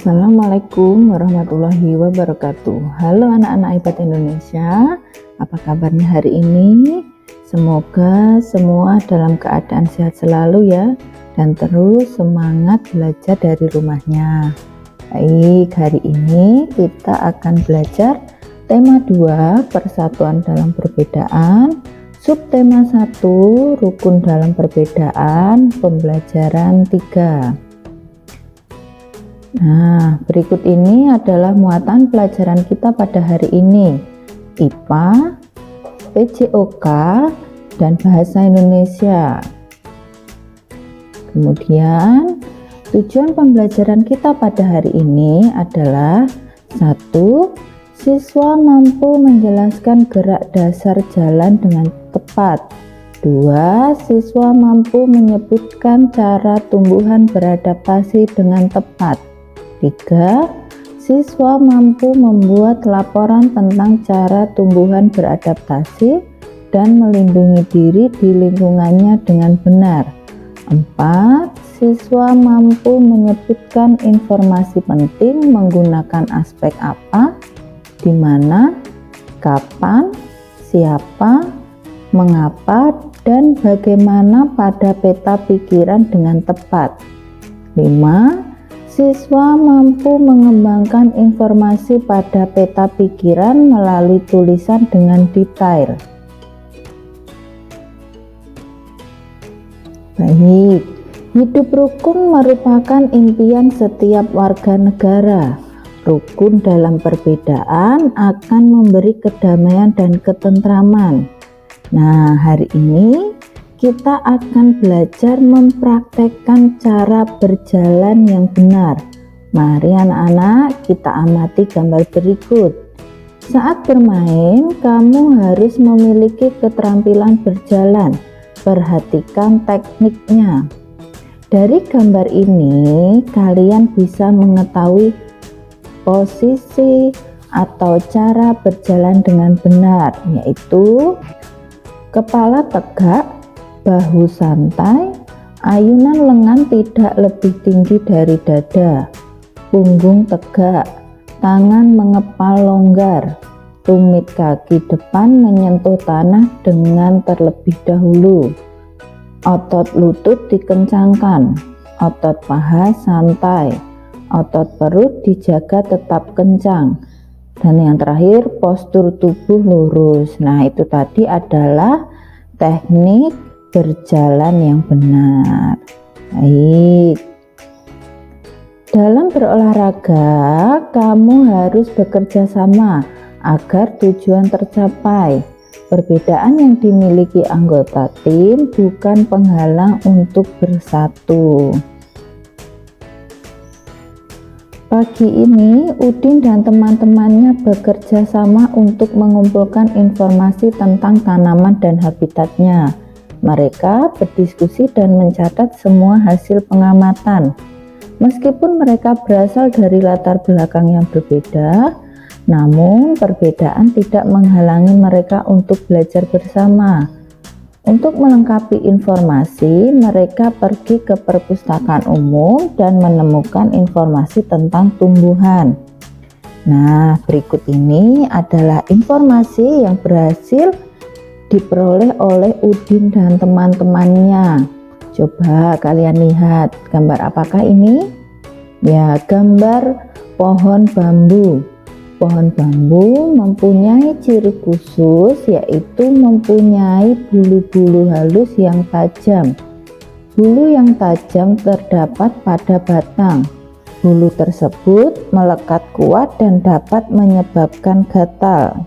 Assalamualaikum warahmatullahi wabarakatuh. Halo anak-anak iPad Indonesia, apa kabarnya hari ini? Semoga semua dalam keadaan sehat selalu ya, dan terus semangat belajar dari rumahnya. Baik, hari ini kita akan belajar tema 2, persatuan dalam perbedaan, subtema 1, rukun dalam perbedaan, pembelajaran 3. Nah, berikut ini adalah muatan pelajaran kita pada hari ini. IPA, PJOK, dan Bahasa Indonesia. Kemudian, tujuan pembelajaran kita pada hari ini adalah 1. Siswa mampu menjelaskan gerak dasar jalan dengan tepat. 2. Siswa mampu menyebutkan cara tumbuhan beradaptasi dengan tepat. 3. Siswa mampu membuat laporan tentang cara tumbuhan beradaptasi dan melindungi diri di lingkungannya dengan benar. 4. Siswa mampu menyebutkan informasi penting menggunakan aspek apa, di mana, kapan, siapa, mengapa, dan bagaimana pada peta pikiran dengan tepat. 5. Siswa mampu mengembangkan informasi pada peta pikiran melalui tulisan dengan detail. Baik, hidup rukun merupakan impian setiap warga negara. Rukun dalam perbedaan akan memberi kedamaian dan ketentraman. Nah, hari ini kita akan belajar mempraktekkan cara berjalan yang benar. Mari anak-anak, kita amati gambar berikut. Saat bermain, kamu harus memiliki keterampilan berjalan. Perhatikan tekniknya. Dari gambar ini, kalian bisa mengetahui posisi atau cara berjalan dengan benar, yaitu kepala tegak, bahu santai, ayunan lengan tidak lebih tinggi dari dada, punggung tegak, tangan mengepal longgar, tumit kaki depan menyentuh tanah dengan terlebih dahulu, otot lutut dikencangkan, otot paha santai, otot perut dijaga tetap kencang, dan yang terakhir postur tubuh lurus. Nah, itu tadi adalah teknik berjalan yang benar. Baik, dalam berolahraga kamu harus bekerja sama agar tujuan tercapai. Perbedaan yang dimiliki anggota tim bukan penghalang untuk bersatu. Pagi ini Udin dan teman-temannya bekerja sama untuk mengumpulkan informasi tentang tanaman dan habitatnya. Mereka berdiskusi dan mencatat semua hasil pengamatan. Meskipun mereka berasal dari latar belakang yang berbeda, namun perbedaan tidak menghalangi mereka untuk belajar bersama. Untuk melengkapi informasi, mereka pergi ke perpustakaan umum dan menemukan informasi tentang tumbuhan. Nah, berikut ini adalah informasi yang berhasil diperoleh oleh Udin dan teman-temannya. Coba kalian lihat, gambar apakah ini? Ya, gambar pohon bambu. Pohon bambu mempunyai ciri khusus, yaitu mempunyai bulu-bulu halus yang tajam. Bulu yang tajam terdapat pada batang. Bulu tersebut melekat kuat dan dapat menyebabkan gatal.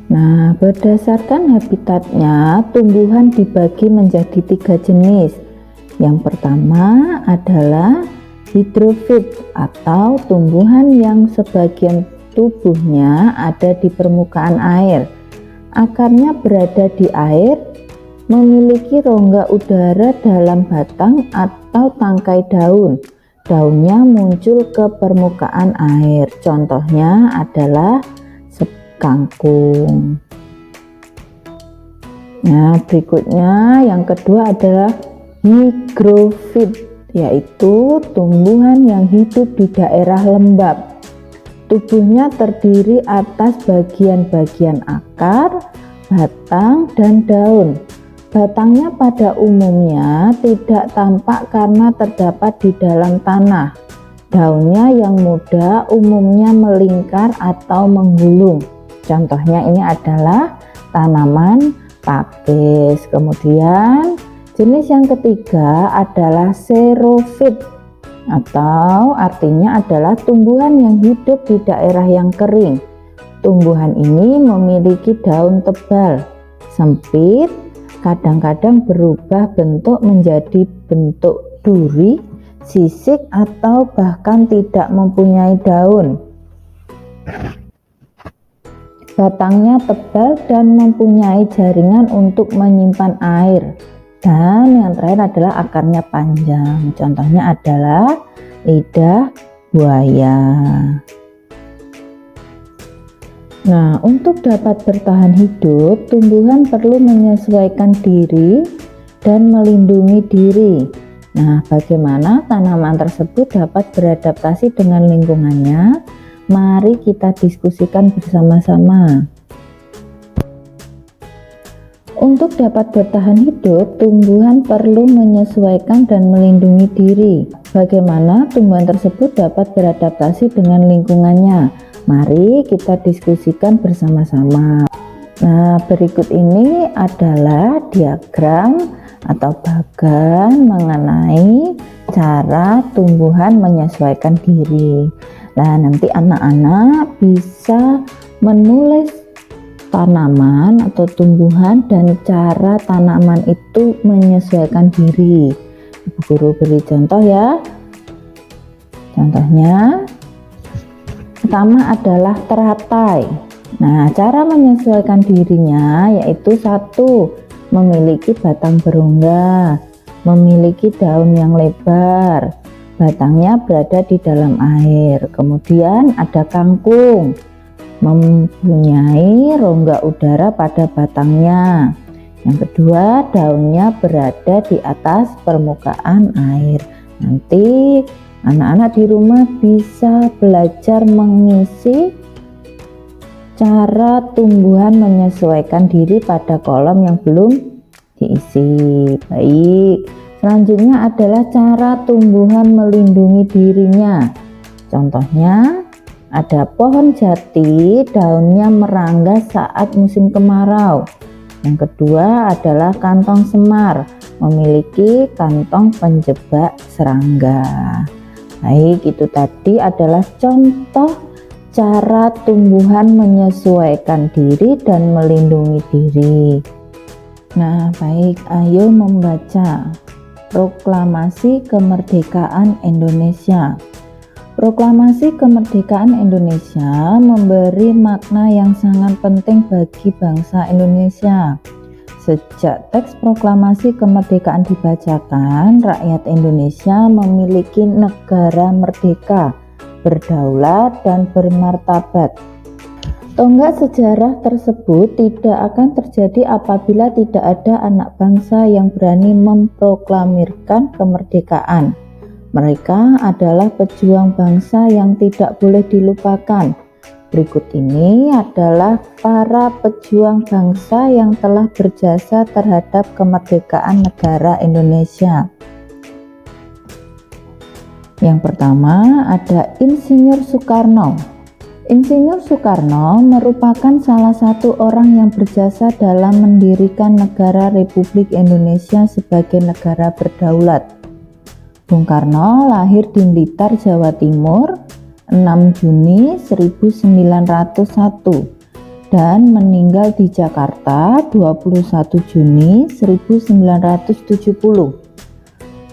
Nah, berdasarkan habitatnya, tumbuhan dibagi menjadi 3 jenis. Yang pertama adalah hidrofit atau tumbuhan yang sebagian tubuhnya ada di permukaan air. Akarnya berada di air, memiliki rongga udara dalam batang atau tangkai daun. Daunnya muncul ke permukaan air. Contohnya adalah kangkung. Nah, berikutnya yang kedua adalah hygrofit. yaitu tumbuhan yang hidup di daerah lembab. Tubuhnya terdiri atas bagian-bagian akar, batang, dan daun. Batangnya pada umumnya tidak tampak karena terdapat di dalam tanah. Daunnya yang muda umumnya melingkar atau menggulung. Contohnya ini adalah tanaman pakis. Kemudian jenis yang ketiga adalah xerophyt, atau artinya adalah tumbuhan yang hidup di daerah yang kering. Tumbuhan ini memiliki daun tebal, sempit, kadang-kadang berubah bentuk menjadi bentuk duri, sisik, atau bahkan tidak mempunyai daun. Batangnya tebal dan mempunyai jaringan untuk menyimpan air. Dan yang terakhir adalah akarnya panjang. Contohnya adalah lidah buaya. Nah, untuk dapat bertahan hidup, tumbuhan perlu menyesuaikan diri dan melindungi diri. Nah, bagaimana tanaman tersebut dapat beradaptasi dengan lingkungannya? Mari kita diskusikan bersama-sama. Untuk dapat bertahan hidup, tumbuhan perlu menyesuaikan dan melindungi diri. Bagaimana tumbuhan tersebut dapat beradaptasi dengan lingkungannya? Mari kita diskusikan bersama-sama. Nah, berikut ini adalah diagram atau bagan mengenai cara tumbuhan menyesuaikan diri. Nah, nanti anak-anak bisa menulis tanaman atau tumbuhan dan cara tanaman itu menyesuaikan diri. Ibu guru beri contoh ya. Contohnya, pertama adalah teratai. Nah, cara menyesuaikan dirinya yaitu satu, memiliki batang berongga, memiliki daun yang lebar, batangnya berada di dalam air. Kemudian ada kangkung, mempunyai rongga udara pada batangnya. Yang kedua, daunnya berada di atas permukaan air. Nanti anak-anak di rumah bisa belajar mengisi cara tumbuhan menyesuaikan diri pada kolom yang belum diisi. Baik, selanjutnya adalah cara tumbuhan melindungi dirinya. Contohnya ada pohon jati, daunnya merangga saat musim kemarau. Yang kedua adalah kantong semar, memiliki kantong penjebak serangga. Baik, itu tadi adalah contoh cara tumbuhan menyesuaikan diri dan melindungi diri. Nah, baik, ayo membaca Proklamasi Kemerdekaan Indonesia. Proklamasi Kemerdekaan Indonesia memberi makna yang sangat penting bagi bangsa Indonesia. Sejak teks proklamasi kemerdekaan dibacakan, rakyat Indonesia memiliki negara merdeka, berdaulat, dan bermartabat. Tonggak sejarah tersebut tidak akan terjadi apabila tidak ada anak bangsa yang berani memproklamirkan kemerdekaan. Mereka adalah pejuang bangsa yang tidak boleh dilupakan. Berikut ini adalah para pejuang bangsa yang telah berjasa terhadap kemerdekaan negara Indonesia. Yang pertama ada Insinyur Soekarno. Insinyur Soekarno merupakan salah satu orang yang berjasa dalam mendirikan negara Republik Indonesia sebagai negara berdaulat. Bung Karno lahir di Blitar, Jawa Timur 6 Juni 1901 dan meninggal di Jakarta 21 Juni 1970.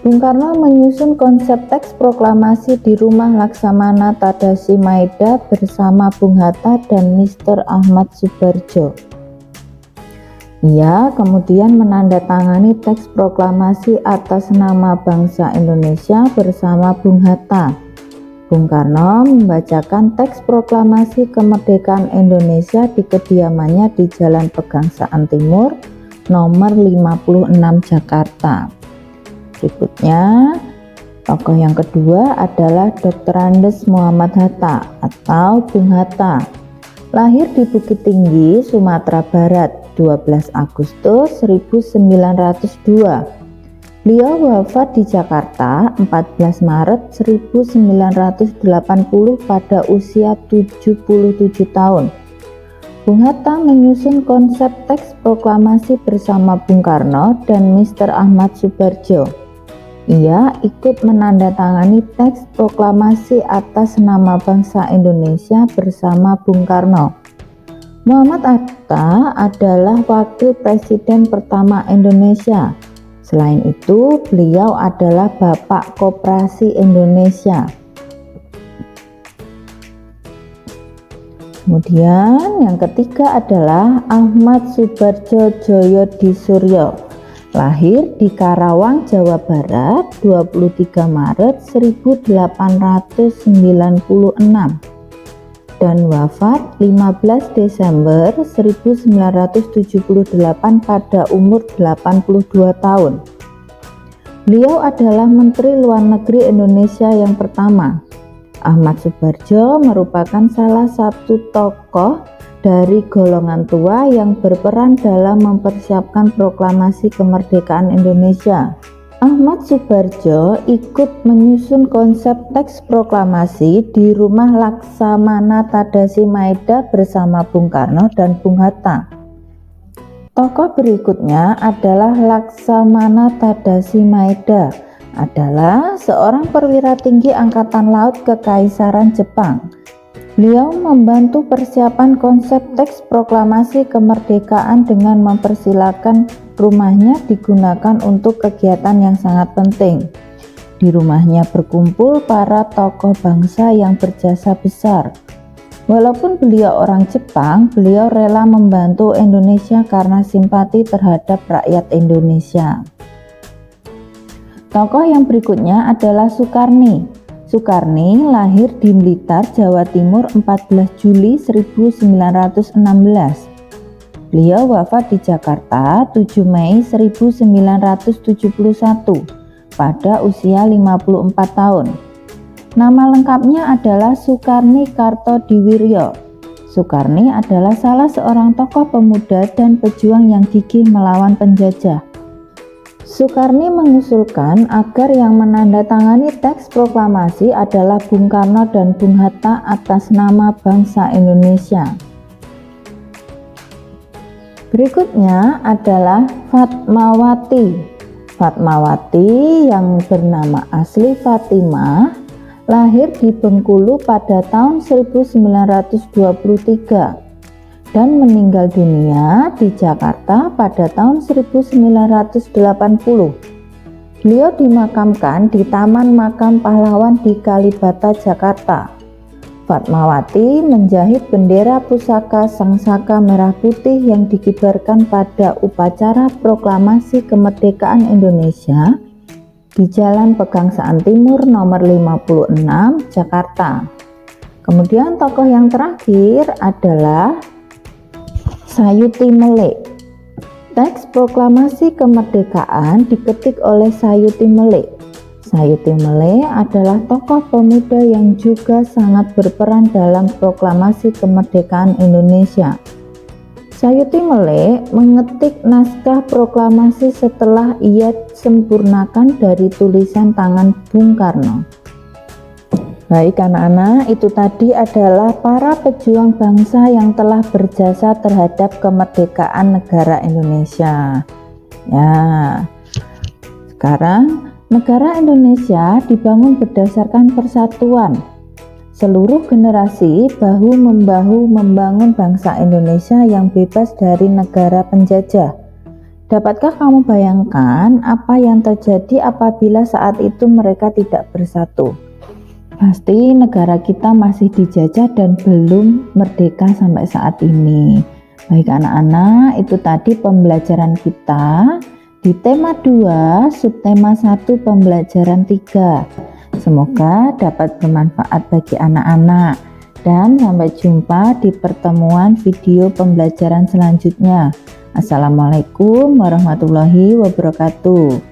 Bung Karno menyusun konsep teks proklamasi di rumah Laksamana Tadasi Maeda bersama Bung Hatta dan Mr. Ahmad Subarjo. Ia kemudian menandatangani teks proklamasi atas nama bangsa Indonesia bersama Bung Hatta. Bung Karno membacakan teks proklamasi kemerdekaan Indonesia di kediamannya di Jalan Pegangsaan Timur, nomor 56 Jakarta. Berikutnya Tokoh yang kedua adalah Dr. Andes Muhammad Hatta atau Bung Hatta. Lahir di Bukit Tinggi, Sumatera Barat, 12 Agustus 1902. Beliau wafat di Jakarta 14 Maret 1980 pada usia 77 tahun. Bung Hatta menyusun konsep teks proklamasi bersama Bung Karno dan Mr. Ahmad Soebardjo. Ia ikut menandatangani teks proklamasi atas nama bangsa Indonesia bersama Bung Karno. Muhammad Hatta adalah wakil presiden pertama Indonesia. Selain itu, beliau adalah Bapak Koperasi Indonesia. Kemudian yang ketiga adalah Ahmad Soebardjo Djoyodisuryo. Lahir di Karawang, Jawa Barat, 23 Maret 1896 dan wafat 15 Desember 1978 pada umur 82 tahun. Beliau adalah Menteri Luar Negeri Indonesia yang pertama. Ahmad Soebardjo merupakan salah satu tokoh dari golongan tua yang berperan dalam mempersiapkan proklamasi kemerdekaan Indonesia. Ahmad Soebardjo ikut menyusun konsep teks proklamasi di rumah Laksamana Tadasi Maeda bersama Bung Karno dan Bung Hatta. Tokoh berikutnya adalah Laksamana Tadasi Maeda, adalah seorang perwira tinggi Angkatan Laut Kekaisaran Jepang. Beliau membantu persiapan konsep teks proklamasi kemerdekaan dengan mempersilahkan rumahnya digunakan untuk kegiatan yang sangat penting. Di rumahnya berkumpul para tokoh bangsa yang berjasa besar. Walaupun beliau orang Jepang, beliau rela membantu Indonesia karena simpati terhadap rakyat Indonesia. Tokoh yang berikutnya adalah Sukarni. Sukarni lahir di Blitar, Jawa Timur 14 Juli 1916. Beliau wafat di Jakarta 7 Mei 1971 pada usia 54 tahun. Nama lengkapnya adalah Sukarni Kartodiwiryo. Sukarni adalah salah seorang tokoh pemuda dan pejuang yang gigih melawan penjajah. Sukarni mengusulkan agar yang menandatangani teks proklamasi adalah Bung Karno dan Bung Hatta atas nama bangsa Indonesia. Berikutnya adalah Fatmawati. Fatmawati yang bernama asli Fatimah lahir di Bengkulu pada tahun 1923 dan meninggal dunia di Jakarta pada tahun 1980. Beliau dimakamkan di Taman Makam Pahlawan di Kalibata, Jakarta. Fatmawati menjahit bendera pusaka Sangsaka Merah Putih yang dikibarkan pada upacara proklamasi kemerdekaan Indonesia di Jalan Pegangsaan Timur nomor 56, Jakarta. Kemudian tokoh yang terakhir adalah Sayuti Melek. Teks proklamasi kemerdekaan diketik oleh Sayuti Melek. Sayuti Melek adalah tokoh pemuda yang juga sangat berperan dalam proklamasi kemerdekaan Indonesia. Sayuti Melek mengetik naskah proklamasi setelah ia sempurnakan dari tulisan tangan Bung Karno. Baik anak-anak, itu tadi adalah para pejuang bangsa yang telah berjasa terhadap kemerdekaan negara Indonesia. Ya, sekarang negara Indonesia dibangun berdasarkan persatuan. Seluruh generasi bahu-membahu membangun bangsa Indonesia yang bebas dari negara penjajah. Dapatkah kamu bayangkan apa yang terjadi apabila saat itu mereka tidak bersatu? Pasti negara kita masih dijajah dan belum merdeka sampai saat ini. Baik anak-anak, itu tadi pembelajaran kita di tema 2, subtema 1, pembelajaran 3. Semoga dapat bermanfaat bagi anak-anak. Dan sampai jumpa di pertemuan video pembelajaran selanjutnya. Assalamualaikum warahmatullahi wabarakatuh.